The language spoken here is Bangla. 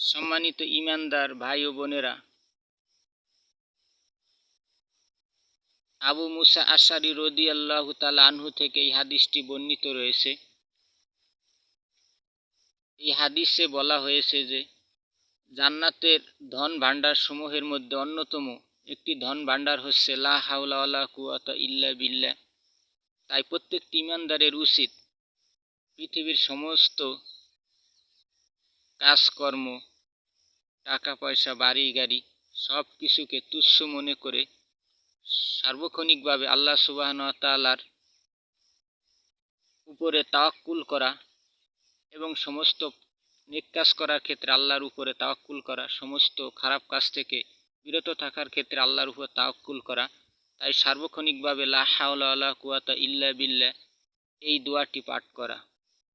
সম্মানিত ঈমানদার ভাই ও বোনেরা, আবু মুসা আশআরী রাদিয়াল্লাহু তাআলা আনহু থেকে এই হাদিসটি বর্ণিত রয়েছে। এই হাদিসে বলা হয়েছে যে জান্নাতের ধন ভাণ্ডার সমূহের মধ্যে অন্যতম একটি ধন ভাণ্ডার হচ্ছে লা হাওলা ওয়ালা কুওয়াতা ইল্লা বিল্লাহ। তাই প্রত্যেকটি ঈমানদারের উচিত পৃথিবীর সমস্ত কাজকর্ম, টাকা পয়সা, বাড়ি গাড়ি সব কিছুকে তুচ্ছ মনে করে সার্বক্ষণিকভাবে আল্লাহ সুবহানাহু ওয়া তাআলার উপরে তাওয়াক্কুল করা এবং সমস্ত নেক কাজ করার ক্ষেত্রে আল্লাহর উপরে তাওয়াক্কুল করা, সমস্ত খারাপ কাজ থেকে বিরত থাকার ক্ষেত্রে আল্লাহর উপর তাওয়াক্কুল করা। তাই সার্বক্ষণিকভাবে লা হাওলা ওয়ালা কুওয়াতা ইল্লা বিল্লাহ এই দোয়াটি পাঠ করা।